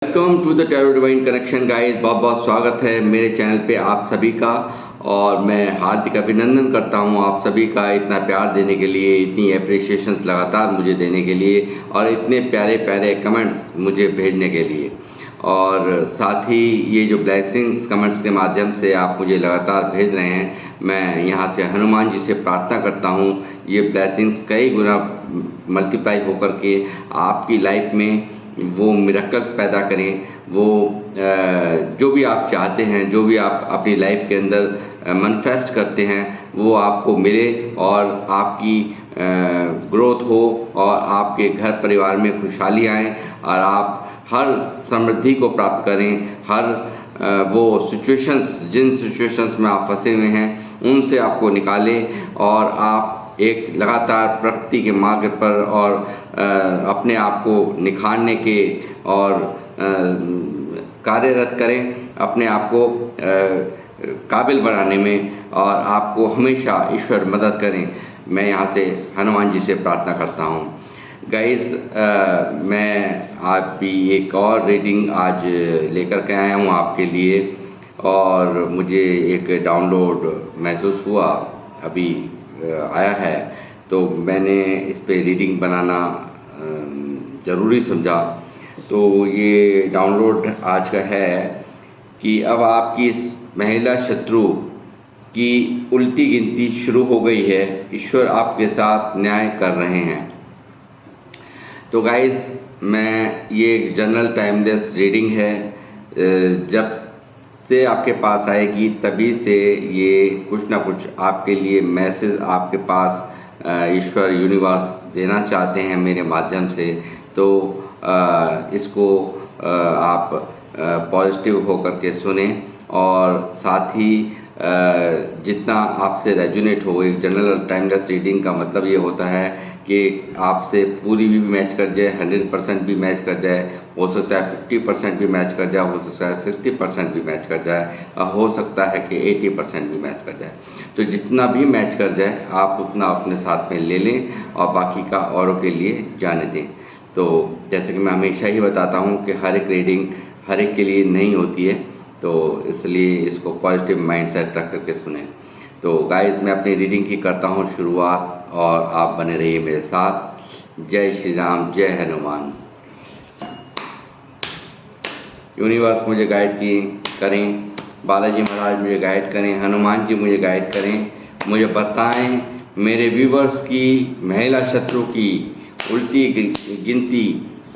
Welcome to the tarot divine connection guys. बहुत बहुत स्वागत है मेरे चैनल पे आप सभी का। और मैं हार्दिक अभिनंदन करता हूँ आप सभी का इतना प्यार देने के लिए, इतनी अप्रिसिएशंस लगातार मुझे देने के लिए और इतने प्यारे प्यारे कमेंट्स मुझे भेजने के लिए। और साथ ही ये जो ब्लेसिंग्स कमेंट्स के माध्यम से आप मुझे लगातार भेज रहे हैं, मैं यहाँ से हनुमान जी से प्रार्थना करता हूँ ये ब्लेसिंग्स कई गुना मल्टीप्लाई होकर के आपकी लाइफ में वो मिरेकल्स पैदा करें। वो जो भी आप चाहते हैं, जो भी आप अपनी लाइफ के अंदर मैनिफेस्ट करते हैं, वो आपको मिले और आपकी ग्रोथ हो और आपके घर परिवार में खुशहाली आए और आप हर समृद्धि को प्राप्त करें। हर वो सिचुएशंस, जिन सिचुएशंस में आप फंसे हुए हैं, उनसे आपको निकालें और आप एक लगातार प्रगति के मार्ग पर और अपने आप को निखारने के और कार्यरत करें, अपने आप को काबिल बनाने में, और आपको हमेशा ईश्वर मदद करें। मैं यहाँ से हनुमान जी से प्रार्थना करता हूँ। गाइस, मैं आपकी एक और रीडिंग आज लेकर के आया हूँ आपके लिए, और मुझे एक डाउनलोड महसूस हुआ, अभी आया है, तो मैंने इस पे रीडिंग बनाना ज़रूरी समझा। तो ये डाउनलोड आज का है कि अब आपकी इस महिला शत्रु की उल्टी गिनती शुरू हो गई है, ईश्वर आपके साथ न्याय कर रहे हैं। तो गाइस, मैं ये एक जनरल टाइमलेस रीडिंग है, जब से आपके पास आएगी तभी से ये कुछ ना कुछ आपके लिए मैसेज आपके पास ईश्वर यूनिवर्स देना चाहते हैं मेरे माध्यम से। तो इसको आप पॉजिटिव होकर के सुने, और साथ ही जितना आपसे रेजोनेट हो। एक जनरल टाइमलेस रीडिंग का मतलब ये होता है कि आपसे पूरी भी मैच कर जाए, 100% भी मैच कर जाए, हो सकता है 50% भी मैच कर जाए, हो सकता है 60% भी मैच कर जाए, हो सकता है कि 80% भी मैच कर जाए। तो जितना भी मैच कर जाए आप उतना अपने साथ में ले लें और बाकी का औरों के लिए जाने दें। तो जैसे कि मैं हमेशा ही बताता हूँ कि हर एक रीडिंग हर एक के लिए नहीं होती है, तो इसलिए इसको पॉजिटिव माइंडसेट रख करके सुने। तो गाइस, मैं अपनी रीडिंग की करता हूँ शुरुआत, और आप बने रहिए मेरे साथ। जय श्री राम, जय हनुमान। यूनिवर्स मुझे गाइड करें, बालाजी महाराज मुझे गाइड करें, हनुमान जी मुझे गाइड करें, मुझे बताएं मेरे व्यूवर्स की महिला शत्रु की उल्टी गिनती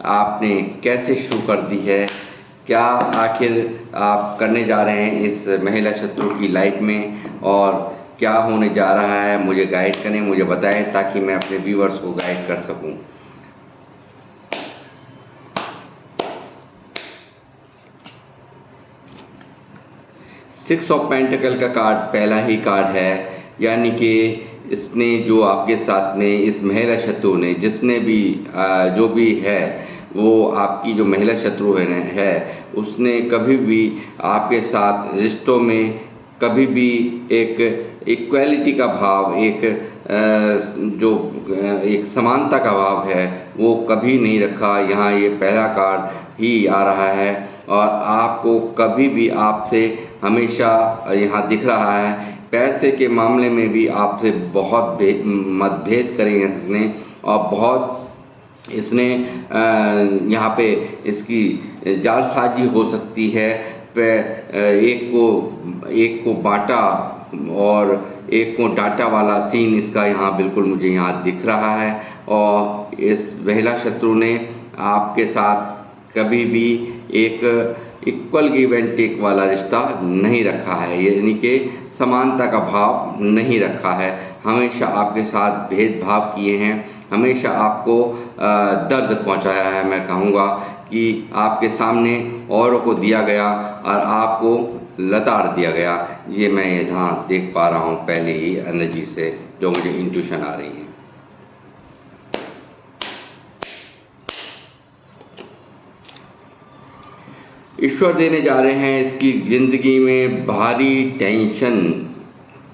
आपने कैसे शुरू कर दी है, क्या आखिर आप करने जा रहे हैं इस महिला शत्रु की लाइफ में, और क्या होने जा रहा है, मुझे गाइड करें, मुझे बताएं, ताकि मैं अपने व्यूवर्स को गाइड कर सकूं। सिक्स ऑफ पेंटिकल का कार्ड पहला ही कार्ड है, यानी कि इसने जो आपके साथ में इस महिला शत्रु ने, जिसने भी जो भी है, वो आपकी जो महिला शत्रु है उसने कभी भी आपके साथ रिश्तों में कभी भी एक इक्वालिटी का भाव, एक समानता का भाव है, वो कभी नहीं रखा। यहाँ ये पहला कार्ड ही आ रहा है, और आपको कभी भी आपसे हमेशा यहाँ दिख रहा है पैसे के मामले में भी आपसे बहुत मतभेद करे हैं इसने, और बहुत इसने यहाँ पे इसकी जालसाजी हो सकती है। एक को बांटा और एक को डांटा वाला सीन इसका यहाँ बिल्कुल मुझे यहाँ दिख रहा है। और इस महिला शत्रु ने आपके साथ कभी भी एक इक्वल गिव एंड टेक वाला रिश्ता नहीं रखा है, यानी कि समानता का भाव नहीं रखा है। हमेशा आपके साथ भेदभाव किए हैं, हमेशा आपको दर्द पहुंचाया है। मैं कहूँगा कि आपके सामने औरों को दिया गया और आपको लताड़ दिया गया। ये मैं यहाँ देख पा रहा हूँ पहले ही एनर्जी से, जो मुझे इंट्यूशन आ रही है। ईश्वर देने जा रहे हैं इसकी ज़िंदगी में भारी टेंशन।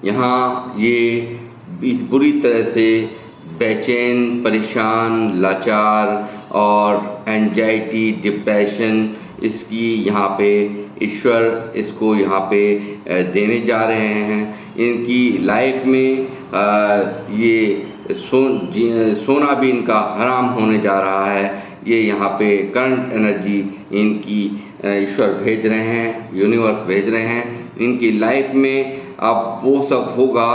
यहाँ ये बुरी तरह से बेचैन, परेशान, लाचार और एंजाइटी, डिप्रेशन इसकी यहाँ पे ईश्वर इसको यहाँ पे देने जा रहे हैं। इनकी लाइफ में ये सोना भी इनका हराम होने जा रहा है। ये यहाँ पे करंट एनर्जी इनकी ईश्वर भेज रहे हैं, यूनिवर्स भेज रहे हैं। इनकी लाइफ में अब वो सब होगा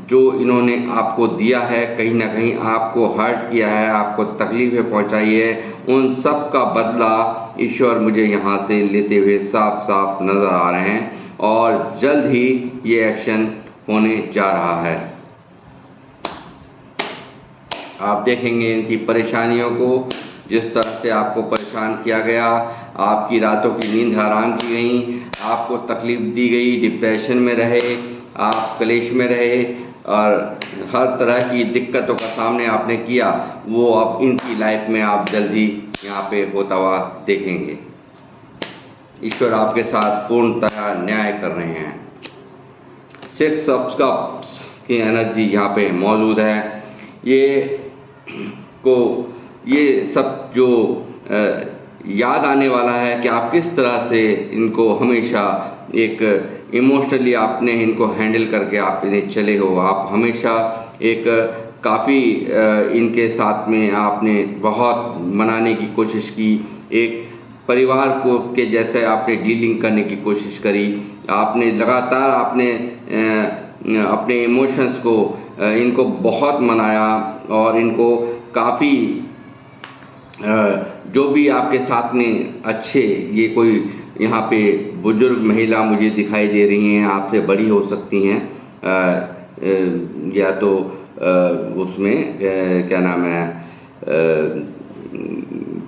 जो इन्होंने आपको दिया है, कहीं ना कहीं आपको हर्ट किया है, आपको तकलीफ़ें पहुंचाई है, उन सब का बदला ईश्वर मुझे यहाँ से लेते हुए साफ साफ नज़र आ रहे हैं और जल्द ही ये एक्शन होने जा रहा है। आप देखेंगे इनकी परेशानियों को, जिस तरह से आपको परेशान किया गया, आपकी रातों की नींद हराम की गई, आपको तकलीफ़ दी गई, डिप्रेशन में रहे, आप क्लेश में रहे और हर तरह की दिक्कतों का सामने आपने किया, वो अब इनकी लाइफ में आप जल्दी यहाँ पे होता हुआ देखेंगे। ईश्वर आपके साथ पूर्णतः न्याय कर रहे हैं। 6 ऑफ कप्स की एनर्जी यहाँ पे मौजूद है। ये सब जो याद आने वाला है कि आप किस तरह से इनको हमेशा एक इमोशनली आपने इनको हैंडल करके आप इन्हें चले हो। आप हमेशा एक काफ़ी इनके साथ में आपने बहुत मनाने की कोशिश की, एक परिवार को के जैसे आपने डीलिंग करने की कोशिश करी। आपने लगातार आपने अपने इमोशंस को इनको बहुत मनाया और इनको काफ़ी जो भी आपके साथ में अच्छे, ये कोई यहाँ पे बुजुर्ग महिला मुझे दिखाई दे रही हैं, आपसे बड़ी हो सकती हैं, या तो उसमें क्या नाम है,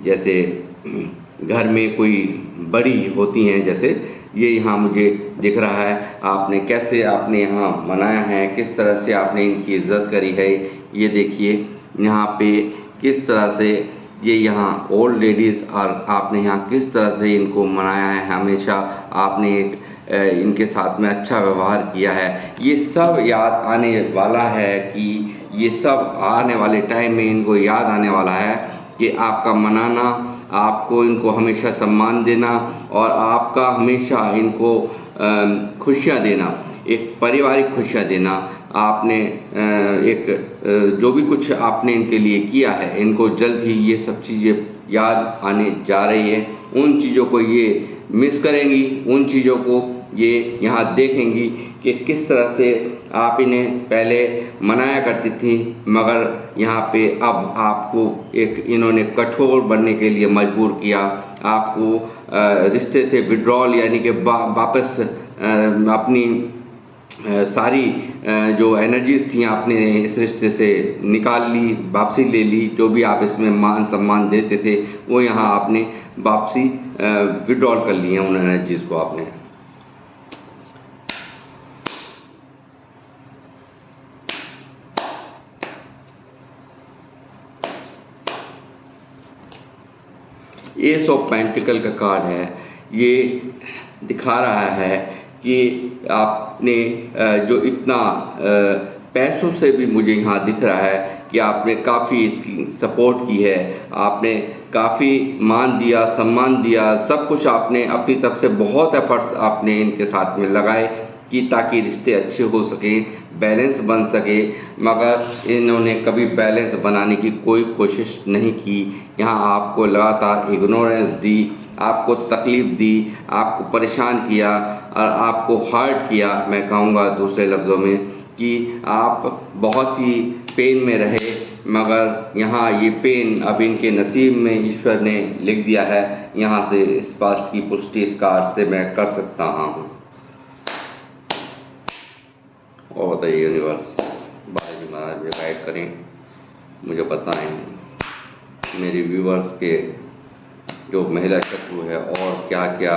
जैसे घर में कोई बड़ी होती हैं, जैसे ये यहाँ मुझे दिख रहा है। आपने कैसे आपने यहाँ मनाया है, किस तरह से आपने इनकी इज्जत करी है। ये देखिए यहाँ पे किस तरह से ये यहाँ ओल्ड लेडीज़ और आपने यहाँ किस तरह से इनको मनाया है। हमेशा आपने एक इनके साथ में अच्छा व्यवहार किया है। ये सब याद आने वाला है कि ये सब आने वाले टाइम में इनको याद आने वाला है कि आपका मनाना, आपको इनको हमेशा सम्मान देना और आपका हमेशा इनको खुशियाँ देना, एक पारिवारिक खुशियाँ देना। आपने एक जो भी कुछ आपने इनके लिए किया है, इनको जल्द ही ये सब चीज़ें याद आने जा रही है। उन चीज़ों को ये मिस करेंगी, उन चीज़ों को ये यहाँ देखेंगी कि किस तरह से आप इन्हें पहले मनाया करती थी, मगर यहाँ पे अब आपको एक इन्होंने कठोर बनने के लिए मजबूर किया। आपको रिश्ते से विड्रॉल यानी कि वापस अपनी सारी जो एनर्जीज़ थी आपने इस रिश्ते से निकाल ली, वापसी ले ली। जो भी आप इसमें मान सम्मान देते थे वो यहाँ आपने वापसी विड्रॉल कर ली है, उन एनर्जीज़ को आपने। एस ऑफ पेंटिकल का कार्ड है। ये दिखा रहा है कि आपने जो इतना पैसों से भी मुझे यहाँ दिख रहा है कि आपने काफ़ी इसकी सपोर्ट की है, आपने काफ़ी मान दिया, सम्मान दिया, सब कुछ आपने अपनी तरफ से बहुत एफर्ट्स आपने इनके साथ में लगाए कि ताकि रिश्ते अच्छे हो सकें, बैलेंस बन सके, मगर इन्होंने कभी बैलेंस बनाने की कोई कोशिश नहीं की। यहाँ आपको लगातार इग्नोरेंस दी, आपको तकलीफ़ दी, आपको परेशान किया और आपको हर्ट किया। मैं कहूँगा दूसरे लफ्ज़ों में कि आप बहुत ही पेन में रहे, मगर यहाँ ये पेन अब इनके नसीब में ईश्वर ने लिख दिया है। यहाँ से इस बात की पुष्टि इस कार्ड से मैं कर सकता हूँ। और बताइए यूनिवर्स, बालाजी महाराज मुझे गाइड करें, मुझे बताएं मेरे व्यूवर्स के जो महिला शत्रु है और क्या क्या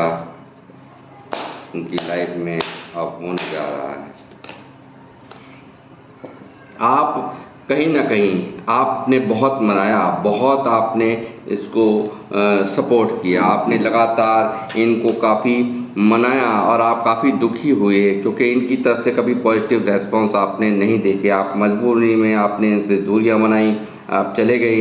उनकी लाइफ में अब होने जा रहा है। आप कहीं ना कहीं आपने बहुत मनाया, बहुत आपने इसको सपोर्ट किया, आपने लगातार इनको काफ़ी मनाया और आप काफ़ी दुखी हुए क्योंकि इनकी तरफ से कभी पॉजिटिव रेस्पॉन्स आपने नहीं देखे। आप मजबूरी में आपने इनसे दूरियां बनाई, आप चले गए,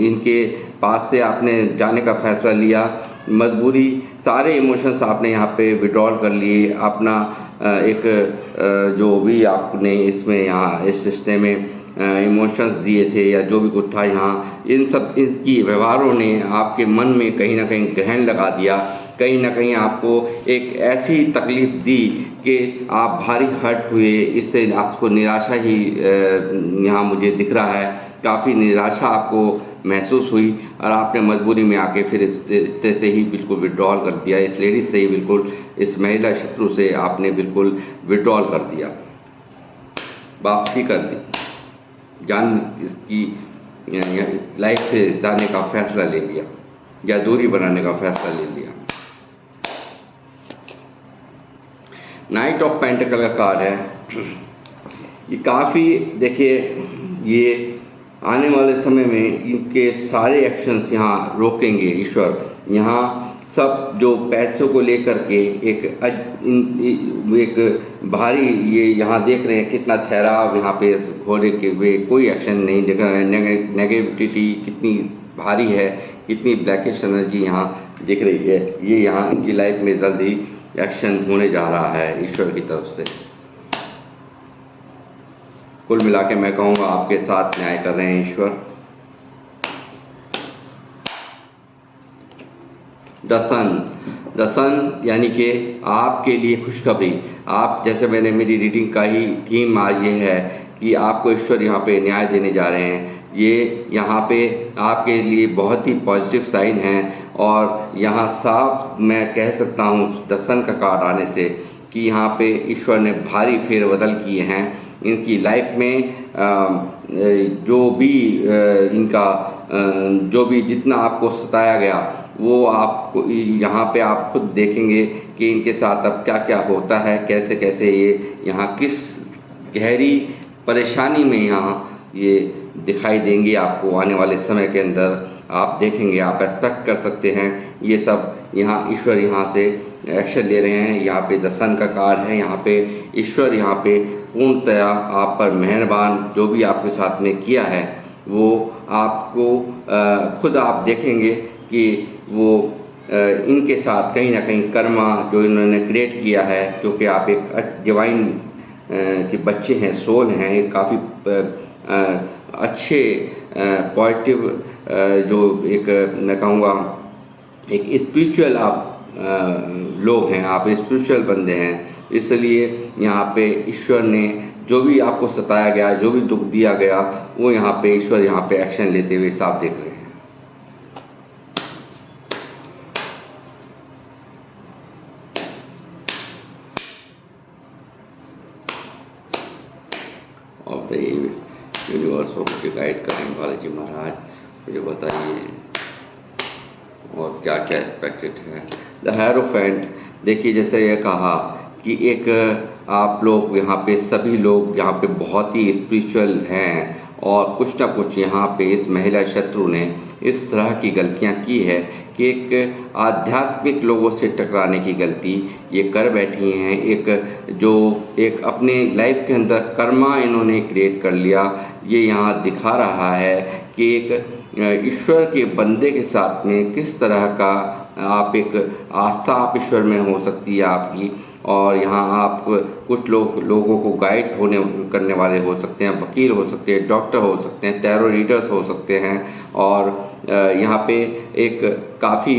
इनके पास से आपने जाने का फ़ैसला लिया, मजबूरी, सारे इमोशंस आपने यहाँ पे विड्रॉल कर लिए, अपना एक जो भी आपने इसमें यहाँ इस रिश्ते में इमोशंस दिए थे या जो भी कुछ था यहाँ, इन सब इनकी व्यवहारों ने आपके मन में कहीं ना कहीं ग्रहण लगा दिया, कहीं ना कहीं आपको एक ऐसी तकलीफ़ दी कि आप भारी हर्ट हुए। इससे आपको निराशा ही यहाँ मुझे दिख रहा है, काफ़ी निराशा आपको महसूस हुई और आपने मजबूरी में आके फिर इस रिश्ते से ही बिल्कुल विड्रॉल कर दिया, इस लेडीज़ से ही बिल्कुल, इस महिला शत्रु से आपने बिल्कुल विड्रॉल कर दिया, वापसी कर दी, जान इसकी लाइफ से जाने का फैसला ले लिया या दूरी बनाने का फैसला ले लिया। नाइट ऑफ पेंटिकल का कार्ड है, ये काफ़ी, देखिए, ये आने वाले समय में इनके सारे एक्शंस यहाँ रोकेंगे ईश्वर। यहाँ सब जो पैसों को लेकर के एक भारी, ये यहाँ देख रहे हैं कितना ठहराव यहाँ पे इस घोड़े के वे कोई एक्शन नहीं दिख रहा है, नेगेटिविटी कितनी भारी है, कितनी ब्लैकिश एनर्जी यहाँ दिख रही है। ये यहाँ इनकी लाइफ में जल्द ही एक्शन होने जा रहा है ईश्वर की तरफ से। कुल मिला के मैं कहूँगा आपके साथ न्याय कर रहे हैं ईश्वर। द सन यानी कि आपके लिए खुशखबरी। आप, जैसे मैंने मेरी रीडिंग का ही थीम आज ये है कि आपको ईश्वर यहाँ पे न्याय देने जा रहे हैं। ये यहाँ पे आपके लिए बहुत ही पॉजिटिव साइन है और यहाँ साफ मैं कह सकता हूँ द सन का कार्ड आने से कि यहाँ पे ईश्वर ने भारी फेरबदल किए हैं इनकी लाइफ में। जो भी इनका जो भी जितना आपको सताया गया वो आपको यहाँ पे आप खुद देखेंगे कि इनके साथ अब क्या क्या होता है, कैसे कैसे ये यहाँ किस गहरी परेशानी में यहाँ ये दिखाई देंगी आपको आने वाले समय के अंदर। आप देखेंगे, आप एक्सपेक्ट कर सकते हैं ये सब। यहाँ ईश्वर यहाँ से एक्शन ले रहे हैं। यहाँ पे द सन का कार्ड है, यहाँ पे ईश्वर यहाँ पे पूर्णतया आप पर मेहरबान, जो भी आपके साथ में किया है वो आपको खुद आप देखेंगे कि वो इनके साथ कहीं ना कहीं कर्मा जो इन्होंने क्रिएट किया है, क्योंकि आप एक डिवाइन के बच्चे हैं, सोल हैं, एक काफ़ी अच्छे पॉजिटिव जो एक मैं कहूँगा एक स्पिरिचुअल आप लोग हैं, आप स्पिरिचुअल बंदे हैं। इसलिए यहाँ पे ईश्वर ने जो भी आपको सताया गया, जो भी दुख दिया गया, वो यहाँ पे ईश्वर यहाँ पे एक्शन लेते हुए साफ देख रहे हैं। ऑफ द यूनिवर्स को मुझे गाइड करें बालाजी महाराज, मुझे बताइए और क्या क्या एक्सपेक्टेड है। द हेरोफेंट, देखिए जैसे ये कहा कि एक आप लोग यहाँ पे सभी लोग यहाँ पे बहुत ही स्पिरिचुअल हैं और कुछ ना कुछ यहाँ पे इस महिला शत्रु ने इस तरह की गलतियाँ की है कि एक आध्यात्मिक लोगों से टकराने की गलती ये कर बैठी हैं। एक जो एक अपने लाइफ के अंदर कर्मा इन्होंने क्रिएट कर लिया, ये यहाँ दिखा रहा है कि एक ईश्वर के बंदे के साथ में किस तरह का आप एक आस्था आप ईश्वर में हो सकती है आपकी। और यहाँ आप कुछ लोगों को गाइड करने वाले हो सकते हैं, वकील हो सकते हैं, डॉक्टर हो सकते हैं, टैरो रीडर्स हो सकते हैं और यहाँ पे एक काफ़ी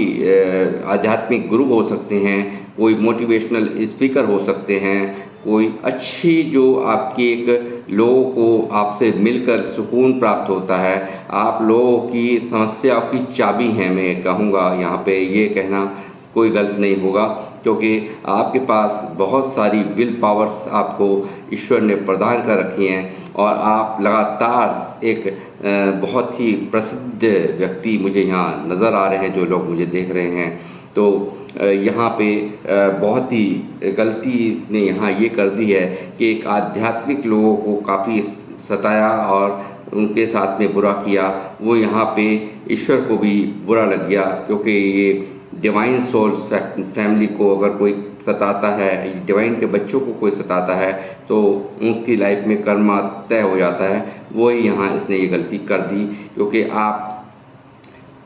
आध्यात्मिक गुरु हो सकते हैं, कोई मोटिवेशनल स्पीकर हो सकते हैं, कोई अच्छी जो आपकी एक लोगों को आपसे मिलकर सुकून प्राप्त होता है। आप लोगों की समस्याओं की चाबी हैं, मैं कहूँगा यहाँ पे ये कहना कोई गलत नहीं होगा, क्योंकि आपके पास बहुत सारी विल पावर्स आपको ईश्वर ने प्रदान कर रखी हैं और आप लगातार एक बहुत ही प्रसिद्ध व्यक्ति मुझे यहाँ नज़र आ रहे हैं, जो लोग मुझे देख रहे हैं। तो यहाँ पे बहुत ही गलती ने यहाँ ये कर दी है कि एक आध्यात्मिक लोगों को काफ़ी सताया और उनके साथ में बुरा किया, वो यहाँ पे ईश्वर को भी बुरा लग गया, क्योंकि ये डिवाइन सोल्स फैमिली को अगर कोई सताता है, डिवाइन के बच्चों को कोई सताता है तो उनकी लाइफ में कर्मा तय हो जाता है। वही यहाँ इसने ये गलती कर दी, क्योंकि आप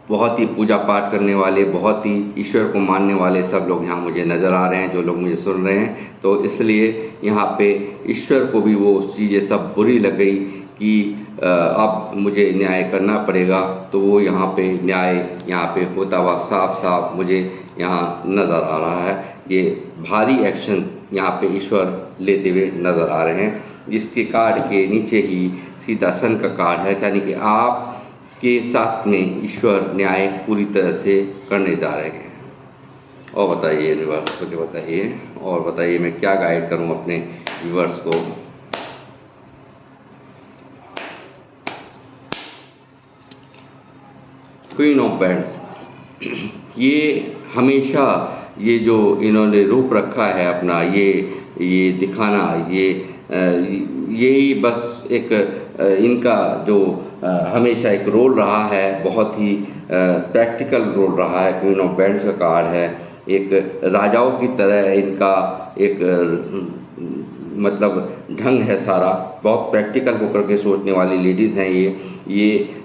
बहुत ही पूजा पाठ करने वाले, बहुत ही ईश्वर को मानने वाले सब लोग यहाँ मुझे नज़र आ रहे हैं, जो लोग मुझे सुन रहे हैं। तो इसलिए यहाँ पे ईश्वर को भी वो चीज़ें सब बुरी लग गई कि अब मुझे न्याय करना पड़ेगा। तो वो यहाँ पे न्याय यहाँ पे होता हुआ साफ साफ मुझे यहाँ नज़र आ रहा है। ये भारी एक्शन यहाँ पे ईश्वर लेते हुए नज़र आ रहे हैं, जिसके कार्ड के नीचे ही सीधा सन का कार्ड है, यानी कि आप के साथ में ईश्वर न्याय पूरी तरह से करने जा रहे हैं। और बताइए यूनिवर्स को, बताइए और बताइए मैं क्या गाइड करूं अपने व्यूअर्स को। क्वीन ऑफ बैंड्स, ये हमेशा ये जो इन्होंने रूप रखा है अपना, ये दिखाना, यही बस एक इनका जो हमेशा एक रोल रहा है, बहुत ही प्रैक्टिकल रोल रहा है। क्वीन ऑफ बैंड्स का कार्ड है, एक राजाओं की तरह इनका एक मतलब ढंग है सारा, बहुत प्रैक्टिकल होकर के सोचने वाली लेडीज़ हैं ये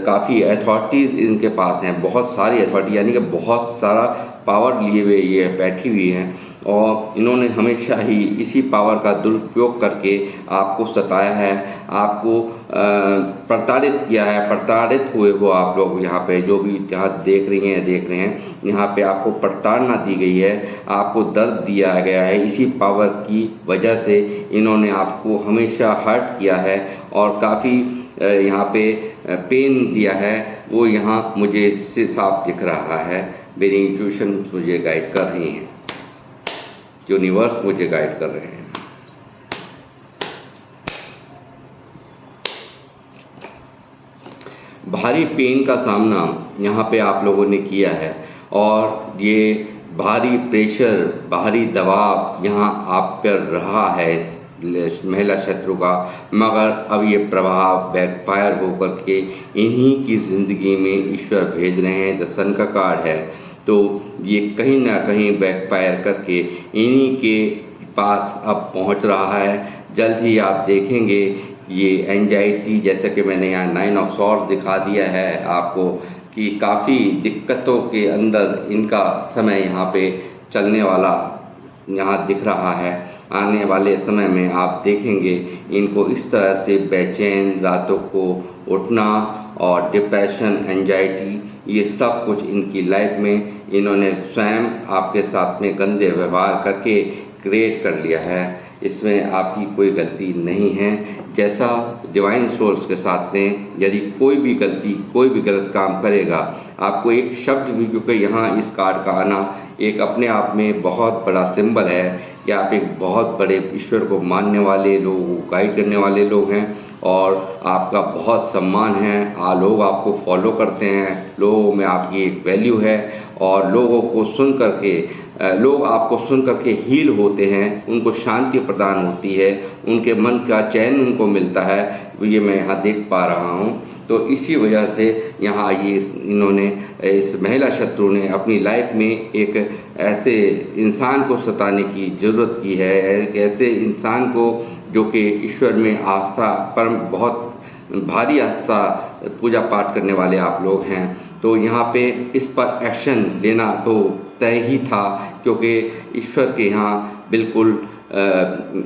काफ़ी अथॉरिटीज़ इनके पास हैं, बहुत सारी अथॉरिटी, यानी कि बहुत सारा पावर लिए हुए ये बैठी हुई हैं। और इन्होंने हमेशा ही इसी पावर का दुरुपयोग करके आपको सताया है, आपको प्रताड़ित किया है। प्रताड़ित हुए हो आप लोग, यहाँ पे जो भी जहाँ देख रहे हैं, यहाँ पे आपको प्रताड़ना दी गई है, आपको दर्द दिया गया है। इसी पावर की वजह से इन्होंने आपको हमेशा हर्ट किया है और काफ़ी यहाँ पे पेन दिया है। वो यहाँ मुझे साफ दिख रहा है, मेरी इंट्यूशन मुझे गाइड कर रही हैं, यूनिवर्स मुझे गाइड कर रहे हैं। भारी पेन का सामना यहाँ पे आप लोगों ने किया है और ये भारी प्रेशर, भारी दबाव यहाँ आप पर रहा है इस महिला शत्रु का, मगर अब ये प्रभाव बैकफायर होकर के इन्हीं की ज़िंदगी में ईश्वर भेज रहे हैं। द सन का कार्ड है, तो ये कहीं ना कहीं बैकफायर करके इन्हीं के पास अब पहुंच रहा है। जल्द ही आप देखेंगे ये एंजाइटी, जैसे कि मैंने यहाँ 9 ऑफ सॉर्ड्स दिखा दिया है आपको, कि काफ़ी दिक्कतों के अंदर इनका समय यहाँ पे चलने वाला यहाँ दिख रहा है। आने वाले समय में आप देखेंगे इनको इस तरह से बेचैन, रातों को उठना और डिप्रेशन, एंजाइटी, ये सब कुछ इनकी लाइफ में इन्होंने स्वयं आपके साथ में गंदे व्यवहार करके क्रिएट कर लिया है। इसमें आपकी कोई गलती नहीं है। जैसा डिवाइन सोर्स के साथ में यदि कोई भी गलती, कोई भी गलत काम करेगा, आपको एक शब्द भी, क्योंकि यहाँ इस कार्ड का आना एक अपने आप में बहुत बड़ा सिंबल है कि आप एक बहुत बड़े ईश्वर को मानने वाले लोग, गाइड करने वाले लोग हैं और आपका बहुत सम्मान है। लोग आपको फॉलो करते हैं, लोगों में आपकी एक वैल्यू है और लोगों को सुन करके लोग आपको सुन करके हील होते हैं, उनको शांति प्रदान होती है, उनके मन का चैन उनको मिलता है। ये मैं यहाँ देख पा रहा हूँ। तो इसी वजह से यहाँ ये इन्होंने, इस महिला शत्रु ने अपनी लाइफ में एक ऐसे इंसान को सताने की ज़रूरत की है, एक ऐसे इंसान को जो कि ईश्वर में आस्था, परम बहुत भारी आस्था, पूजा पाठ करने वाले आप लोग हैं। तो यहाँ पे इस पर एक्शन लेना तो तय ही था, क्योंकि ईश्वर के यहाँ बिल्कुल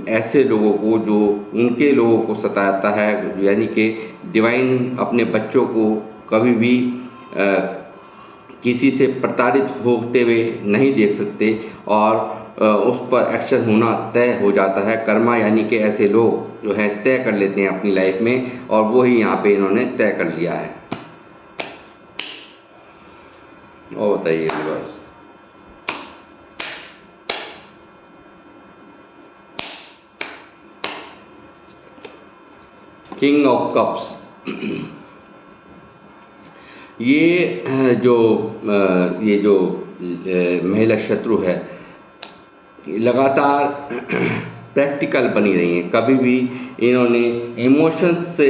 ऐसे लोगों को, जो उनके लोगों को सताता है, यानी कि डिवाइन अपने बच्चों को कभी भी किसी से प्रताड़ित होते हुए नहीं देख सकते और उस पर एक्शन होना तय हो जाता है। कर्मा यानी कि ऐसे लोग जो है तय कर लेते हैं अपनी लाइफ में, और वो ही यहाँ पे इन्होंने तय कर लिया है। और बताइए बस। किंग ऑफ कप्स, ये जो महिला शत्रु है लगातार प्रैक्टिकल बनी रही हैं। कभी भी इन्होंने इमोशंस से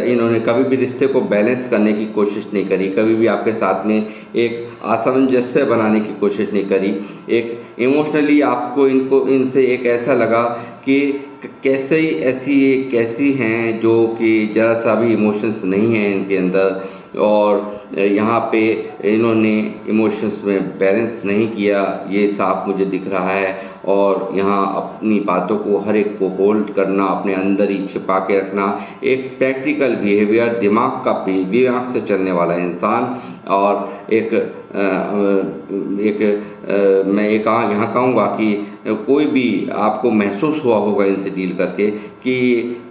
इन्होंने कभी भी रिश्ते को बैलेंस करने की कोशिश नहीं करी, कभी भी आपके साथ में एक असामंजस्य बनाने की कोशिश नहीं करी। एक इमोशनली आपको इनसे एक ऐसा लगा कि कैसे कैसी हैं जो कि ज़रा सा भी इमोशंस नहीं है इनके अंदर, और यहाँ पे इन्होंने इमोशंस में बैलेंस नहीं किया, ये साफ मुझे दिख रहा है। और यहाँ अपनी बातों को हर एक को होल्ड करना, अपने अंदर ही छिपा के रखना, एक प्रैक्टिकल बिहेवियर, दिमाग से चलने वाला इंसान। और मैं यहाँ कहूँगा कि कोई भी आपको महसूस हुआ होगा इनसे डील करके कि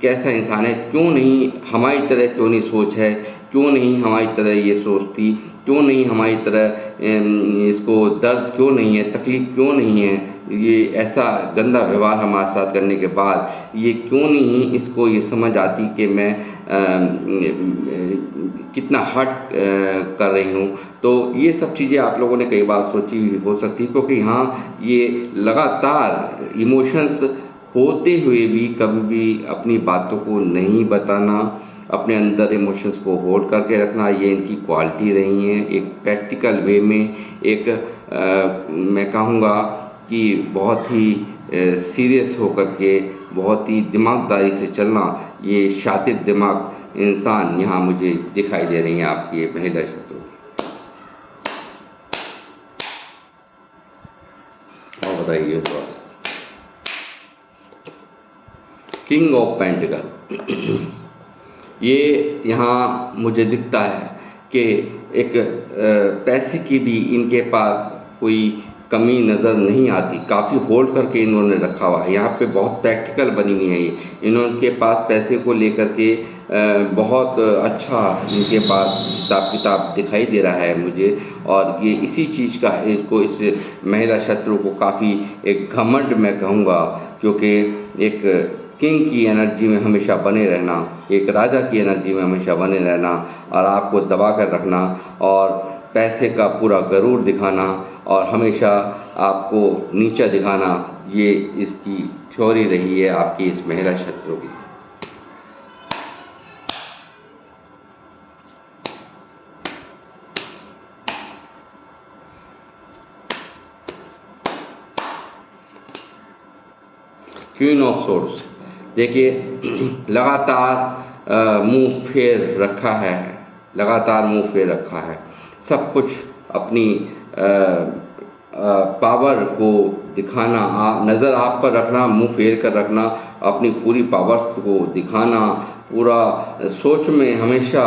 कैसा इंसान है, क्यों नहीं हमारी तरह क्यों नहीं सोच है, क्यों नहीं हमारी तरह ये सोचती, क्यों नहीं हमारी तरह इसको दर्द क्यों नहीं है, तकलीफ़ क्यों नहीं है, ये ऐसा गंदा व्यवहार हमारे साथ करने के बाद ये क्यों नहीं इसको ये समझ आती कि मैं कितना हर्ट कर रही हूँ। तो ये सब चीज़ें आप लोगों ने कई बार सोची हुई हो सकती, क्योंकि यहाँ ये लगातार इमोशंस होते हुए भी कभी भी अपनी बातों को नहीं बताना, अपने अंदर इमोशंस को होल्ड करके रखना, ये इनकी क्वालिटी रही है। एक प्रैक्टिकल वे में एक मैं कहूँगा कि बहुत ही सीरियस होकर के, बहुत ही दिमागदारी से चलना, ये शातिर दिमाग इंसान यहाँ मुझे दिखाई दे रही हैं आपकी ये महिला शत्रु। और बताइए बॉस, किंग ऑफ पेंटिकल, ये यहाँ मुझे दिखता है कि एक पैसे की भी इनके पास कोई कमी नज़र नहीं आती, काफ़ी होल्ड करके इन्होंने रखा हुआ है। यहाँ पे बहुत प्रैक्टिकल बनी हुई है ये, इनके पास पैसे को लेकर के बहुत अच्छा इनके पास हिसाब किताब दिखाई दे रहा है मुझे। और ये इसी चीज़ का इनको, इस महिला शत्रु को काफ़ी एक घमंड मैं कहूँगा, क्योंकि एक किंग की एनर्जी में हमेशा बने रहना, एक राजा की एनर्जी में हमेशा बने रहना, और आपको दबा कर रखना, और पैसे का पूरा गरूर दिखाना, और हमेशा आपको नीचा दिखाना, ये इसकी थ्योरी रही है आपकी इस महिला शत्रु की। क्वीन ऑफ सोर्ड्स, देखिए लगातार मुंह फेर रखा है, लगातार मुंह फेर रखा है, सब कुछ अपनी पावर को दिखाना, नज़र आप पर रखना, मुंह फेर कर रखना, अपनी पूरी पावर्स को दिखाना, पूरा सोच में हमेशा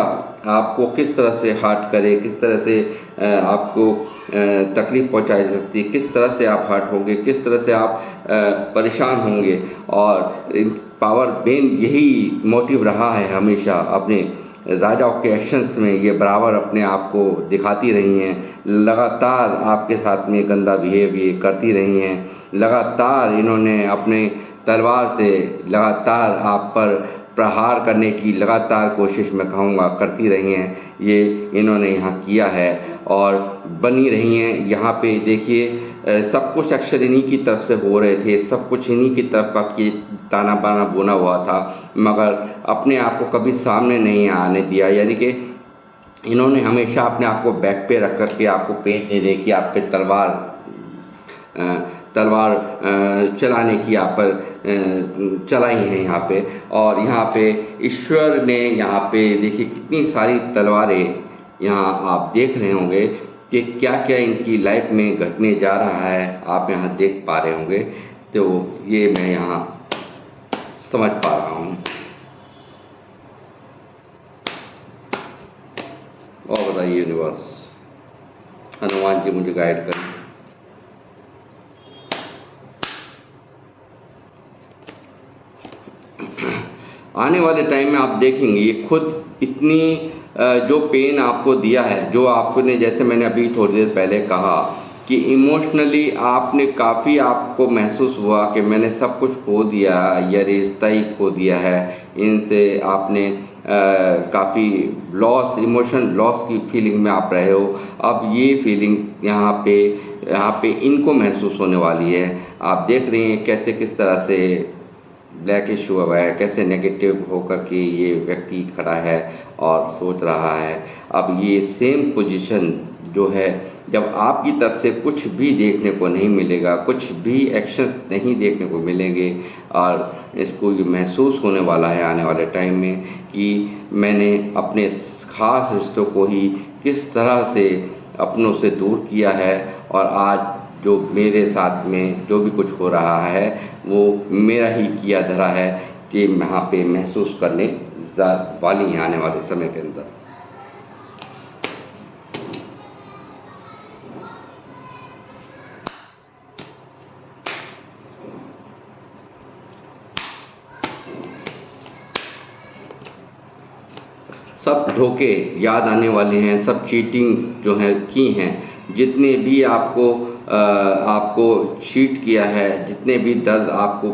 आपको किस तरह से हर्ट करे, किस तरह से आपको तकलीफ़ पहुंचाई सकती है, किस तरह से आप हर्ट होंगे, किस तरह से आप परेशान होंगे। और पावर मेन यही मोटिव रहा है हमेशा अपने राजाओं के एक्शंस में, ये बराबर अपने आप को दिखाती रही हैं, लगातार आपके साथ में गंदा बिहेव ये करती रही हैं, लगातार इन्होंने अपने तलवार से लगातार आप पर प्रहार करने की लगातार कोशिश मैं कहूँगा करती रही हैं, ये इन्होंने यहाँ किया है और बनी रही हैं। यहाँ पे देखिए सब कुछ अक्सर इन्हीं की तरफ से हो रहे थे, सब कुछ इन्हीं की तरफ का कि ताना बाना बुना हुआ था, मगर अपने आप को कभी सामने नहीं आने दिया। यानी कि इन्होंने हमेशा अपने आप को बैक पे रख कर के आपको पेन दे दे कि आप पे तलवार चलाने की आप पर चलाई है यहाँ पे। और यहाँ पे ईश्वर ने यहाँ पे देखिए कितनी सारी तलवारें यहाँ आप देख रहे होंगे कि क्या क्या इनकी लाइफ में घटने जा रहा है, आप यहाँ देख पा रहे होंगे। तो ये मैं यहाँ समझ पा रहा हूँ। और बताइए यूनिवर्स, हनुमान जी मुझे गाइड करें। आने वाले टाइम में आप देखेंगे ये खुद इतनी जो पेन आपको दिया है, जो आपने, जैसे मैंने अभी थोड़ी देर पहले कहा कि इमोशनली आपने काफ़ी आपको महसूस हुआ कि मैंने सब कुछ खो दिया, या रिश्ता ही खो दिया है, इनसे आपने काफ़ी लॉस, इमोशन लॉस की फीलिंग में आप रहे हो। अब ये फीलिंग यहाँ पे इनको महसूस होने वाली है। आप देख रहे हैं कैसे किस तरह से ब्लैकिश हुआ है, कैसे नेगेटिव होकर के ये व्यक्ति खड़ा है और सोच रहा है। अब ये सेम पोजीशन जो है, जब आपकी तरफ से कुछ भी देखने को नहीं मिलेगा, कुछ भी एक्शंस नहीं देखने को मिलेंगे, और इसको ये महसूस होने वाला है आने वाले टाइम में कि मैंने अपने ख़ास रिश्तों को ही किस तरह से अपनों से दूर किया है, और आज जो मेरे साथ में जो भी कुछ हो रहा है वो मेरा ही किया धरा है कि यहाँ पे महसूस करने वाली हैं आने वाले समय के अंदर। सब धोखे याद आने वाले हैं, सब चीटिंग्स जो हैं की हैं, जितने भी आपको चीट किया है, जितने भी दर्द आपको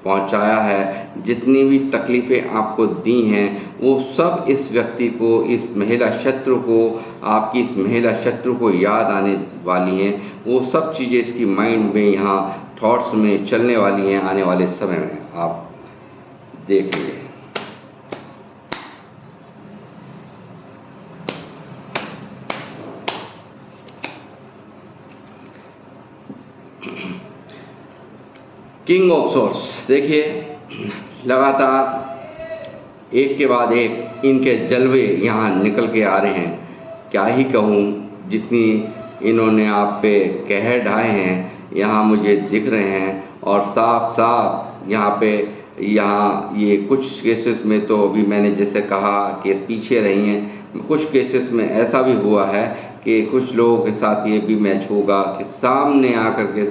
पहुंचाया है, जितनी भी तकलीफ़ें आपको दी हैं, वो सब इस व्यक्ति को, इस महिला शत्रु को, आपकी इस महिला शत्रु को याद आने वाली हैं। वो सब चीज़ें इसकी माइंड में, यहाँ थॉट्स में चलने वाली हैं आने वाले समय में। आप देखिए, किंग ऑफ सोर्स देखिए, लगातार एक के बाद एक इनके जलवे यहाँ निकल के आ रहे हैं। क्या ही कहूँ, जितनी इन्होंने आप पे कहर ढाए हैं यहाँ मुझे दिख रहे हैं, और साफ साफ यहाँ ये कुछ केसेस में तो अभी मैंने जैसे कहा कि पीछे रही हैं, कुछ केसेस में ऐसा भी हुआ है कि कुछ लोगों के साथ ये भी मैच होगा कि सामने आकर के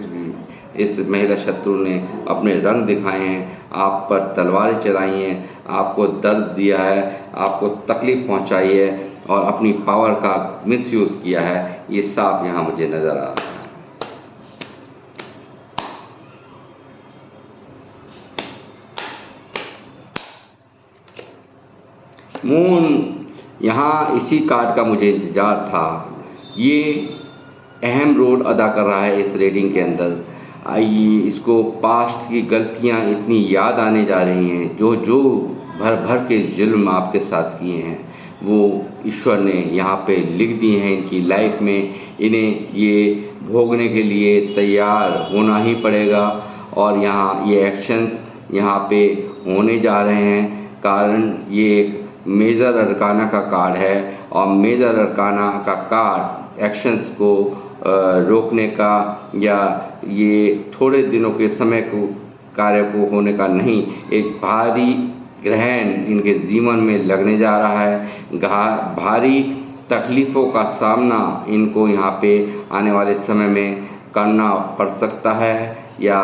इस महिला शत्रु ने अपने रंग दिखाए हैं, आप पर तलवारें चलाई हैं, आपको दर्द दिया है, आपको तकलीफ़ पहुंचाई है, और अपनी पावर का मिसयूज़ किया है। ये साफ यहाँ मुझे नज़र आ रहा है। मून, यहाँ इसी कार्ड का मुझे इंतज़ार था। ये अहम रोल अदा कर रहा है इस रीडिंग के अंदर। आइए, इसको पास्ट की गलतियाँ इतनी याद आने जा रही हैं, जो भर भर के जुल्म आपके साथ किए हैं, वो ईश्वर ने यहाँ पे लिख दिए हैं इनकी लाइफ में। इन्हें ये भोगने के लिए तैयार होना ही पड़ेगा, और यहाँ ये एक्शंस यहाँ पे होने जा रहे हैं। कारण ये एक मेजर अरकाना का कार्ड है, और मेजर अरकाना का कार्ड एक्शंस को रोकने का, या ये थोड़े दिनों के समय को कार्य को होने का नहीं, एक भारी ग्रहण इनके जीवन में लगने जा रहा है। भारी तकलीफ़ों का सामना इनको यहाँ पे आने वाले समय में करना पड़ सकता है, या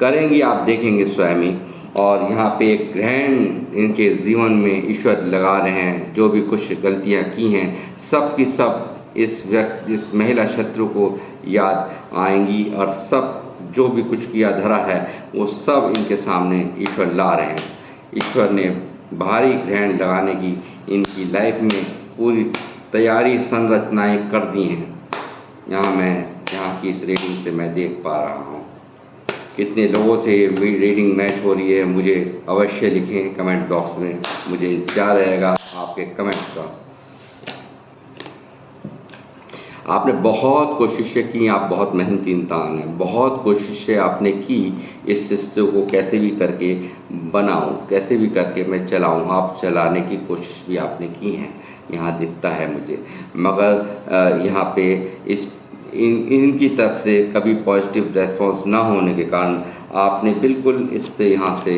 करेंगी, आप देखेंगे स्वयं ही। और यहाँ पे एक ग्रहण इनके जीवन में ईश्वर लगा रहे हैं। जो भी कुछ गलतियाँ की हैं, सब की सब इस महिला शत्रु को याद आएंगी, और सब जो भी कुछ किया धरा है वो सब इनके सामने ईश्वर ला रहे हैं। ईश्वर ने भारी ग्रहण लगाने की इनकी लाइफ में पूरी तैयारी, संरचनाएं कर दी हैं। यहाँ की इस रीडिंग से मैं देख पा रहा हूँ। कितने लोगों से ये रीडिंग मैच हो रही है, मुझे अवश्य लिखें कमेंट बॉक्स में। मुझे इंतजार रहेगा आपके कमेंट्स का। आपने बहुत कोशिशें की, आप बहुत मेहनती इंसान हैं, बहुत कोशिशें आपने की इस रिश्ते को कैसे भी करके बनाऊं, कैसे भी करके मैं चलाऊं। आप चलाने की कोशिश भी आपने की है, यहाँ दिखता है मुझे। मगर यहाँ पे इनकी तरफ से कभी पॉजिटिव रेस्पॉन्स ना होने के कारण आपने बिल्कुल इससे यहाँ से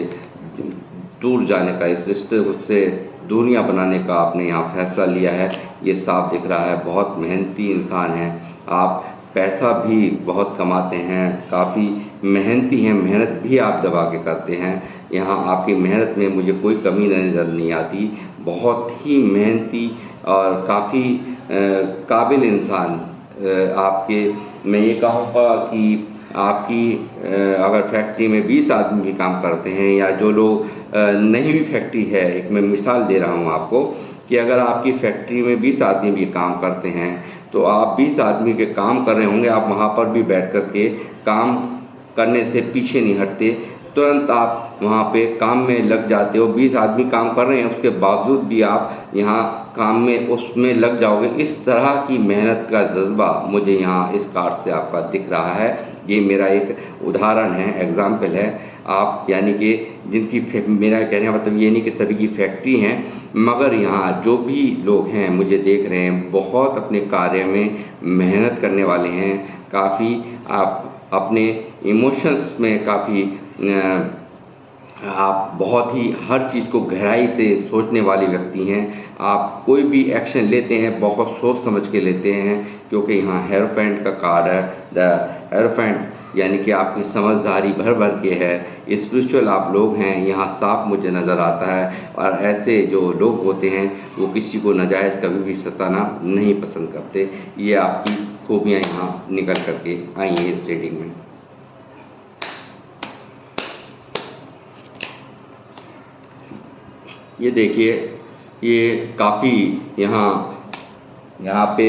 दूर जाने का, इस रिश्ते से दूरियां बनाने का आपने यहाँ फैसला लिया है। ये साफ दिख रहा है। बहुत मेहनती इंसान हैं आप, पैसा भी बहुत कमाते हैं, काफ़ी मेहनती हैं, मेहनत भी आप दबा के करते हैं। यहाँ आपकी मेहनत में मुझे कोई कमी नज़र नहीं आती। बहुत ही मेहनती और काफ़ी काबिल इंसान आपके, मैं ये कहूँगा कि आपकी अगर फैक्ट्री में 20 आदमी भी काम करते हैं, या जो लोग नहीं भी फैक्ट्री है, एक मैं मिसाल दे रहा हूँ आपको कि अगर आपकी फैक्ट्री में 20 आदमी भी काम करते हैं, तो आप 20 आदमी के काम कर रहे होंगे, आप वहाँ पर भी बैठ कर के काम करने से पीछे नहीं हटते, तुरंत आप वहाँ पे काम में लग जाते हो। 20 आदमी काम कर रहे हैं, उसके बावजूद भी आप यहाँ काम में उसमें लग जाओगे। इस तरह की मेहनत का जज्बा मुझे यहाँ इस कार्ड से आपका दिख रहा है। ये मेरा एक उदाहरण है, एग्जाम्पल है। आप यानी कि जिनकी मेरा कहने का मतलब ये नहीं कि सभी की फैक्ट्री हैं, मगर यहाँ जो भी लोग हैं मुझे देख रहे हैं, बहुत अपने कार्य में मेहनत करने वाले हैं। काफ़ी आप अपने इमोशंस में काफ़ी आप बहुत ही हर चीज़ को गहराई से सोचने वाले व्यक्ति हैं। आप कोई भी एक्शन लेते हैं बहुत सोच समझ के लेते हैं, क्योंकि यहाँ हेरोफेंट का कार्ड है। द हेरोफेंट यानी कि आपकी समझदारी भर भर के है, स्पिरिचुअल आप लोग हैं, यहाँ साफ मुझे नज़र आता है। और ऐसे जो लोग होते हैं वो किसी को नाजायज़ कभी भी सताना नहीं पसंद करते। ये आपकी खूबियाँ यहाँ निकल करके आई हैं इस रीडिंग में। ये देखिए, ये काफ़ी यहाँ पे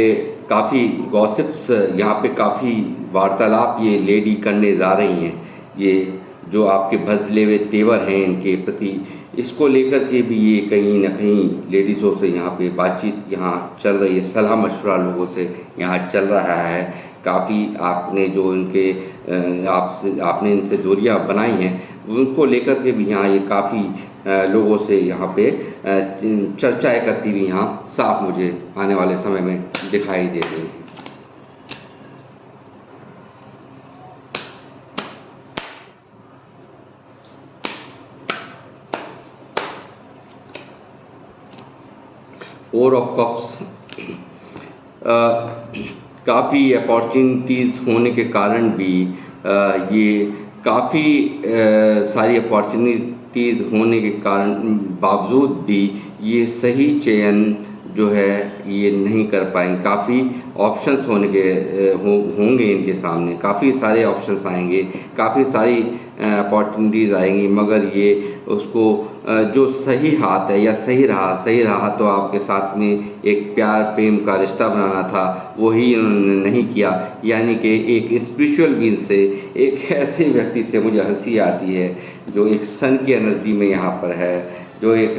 काफ़ी गॉसिप्स, यहाँ पे काफ़ी वार्तालाप ये लेडी करने जा रही हैं। ये जो आपके बदले हुए तेवर हैं इनके प्रति, इसको लेकर के भी ये कहीं न कहीं लेडीज़ों से यहाँ पे बातचीत यहाँ चल रही है, सलाह मशवरा लोगों से यहाँ चल रहा है। काफ़ी आपने जो इनके आपने इनसे दूरियाँ बनाई हैं, उनको लेकर के भी यहाँ ये काफ़ी लोगों से यहाँ पे चर्चाएँ करती हुई यहाँ साफ मुझे आने वाले समय में दिखाई दे रही हैं। फोर ऑफ कप्स, काफ़ी अपॉर्चुनिटीज़ होने के कारण भी ये काफ़ी सारी अपॉर्चुनिटीज़ होने के कारण बावजूद भी ये सही चयन जो है ये नहीं कर पाएंगे। काफ़ी ऑप्शंस होने के होंगे इनके सामने, काफ़ी सारे ऑप्शंस आएंगे, काफ़ी सारी अपॉर्चुनिटीज़ आएंगी, मगर ये उसको जो सही हाथ है या सही रहा तो आपके साथ में एक प्यार प्रेम का रिश्ता बनाना था, वही इन्होंने नहीं किया। यानी कि एक स्पिरिचुअल बीइंग से, एक ऐसे व्यक्ति से मुझे हंसी आती है जो एक सन की एनर्जी में यहाँ पर है, जो एक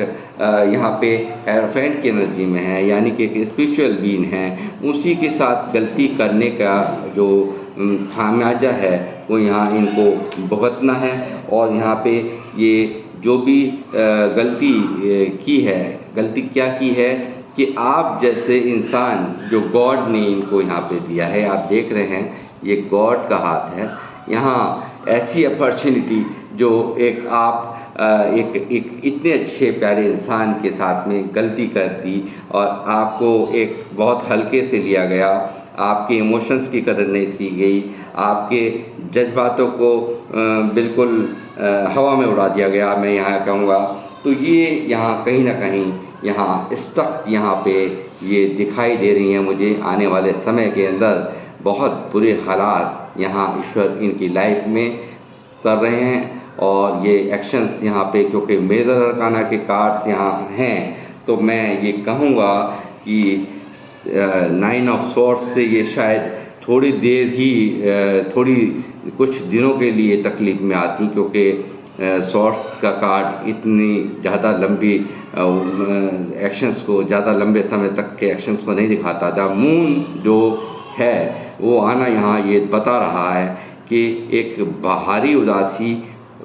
यहाँ पे हेरोफेंट की एनर्जी में है, यानी कि एक स्पिरिचुअल बीइंग है। उसी के साथ गलती करने का जो खामियाजा है वो यहाँ इनको भुगतना है। और यहाँ पे ये जो भी गलती की है, गलती क्या की है कि आप जैसे इंसान जो गॉड ने इनको यहाँ पे दिया है, आप देख रहे हैं ये गॉड का हाथ है। यहाँ ऐसी अपॉर्चुनिटी जो एक आप एक इतने अच्छे प्यारे इंसान के साथ में गलती कर दी और आपको एक बहुत हल्के से लिया गया, आपके इमोशंस की कदर नहीं की गई, आपके जज्बातों को बिल्कुल हवा में उड़ा दिया गया, मैं यहाँ कहूँगा। तो ये यहाँ कहीं ना कहीं यहाँ स्टक यहाँ पे ये दिखाई दे रही हैं मुझे। आने वाले समय के अंदर बहुत बुरे हालात यहाँ ईश्वर इनकी लाइफ में कर रहे हैं। और ये एक्शंस यहाँ पे, क्योंकि मेजर अरकाना के कार्ड्स यहाँ हैं, तो मैं ये कहूँगा कि 9 ऑफ स्वॉर्ड्स से ये शायद थोड़ी देर ही थोड़ी कुछ दिनों के लिए तकलीफ में आती, क्योंकि स्वॉर्ड्स का कार्ड इतनी ज़्यादा लंबी एक्शंस को, ज़्यादा लंबे समय तक के एक्शंस को नहीं दिखाता। द मून जो है वो आना यहाँ ये बता रहा है कि एक बाहरी उदासी,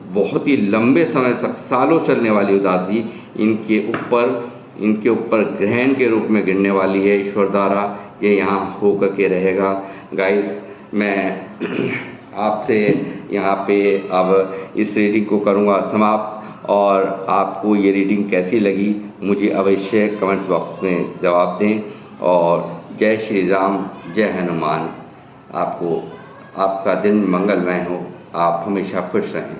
बहुत ही लंबे समय तक, सालों चलने वाली उदासी इनके ऊपर ग्रहण के रूप में गिरने वाली है ईश्वर द्वारा। ये यहाँ होकर के रहेगा। गाइस, मैं आपसे यहाँ पे अब इस रीडिंग को करूँगा समाप्त, और आपको ये रीडिंग कैसी लगी मुझे अवश्य कमेंट्स बॉक्स में जवाब दें। और जय श्री राम, जय हनुमान। आपका दिन मंगलमय हो, आप हमेशा खुश रहें।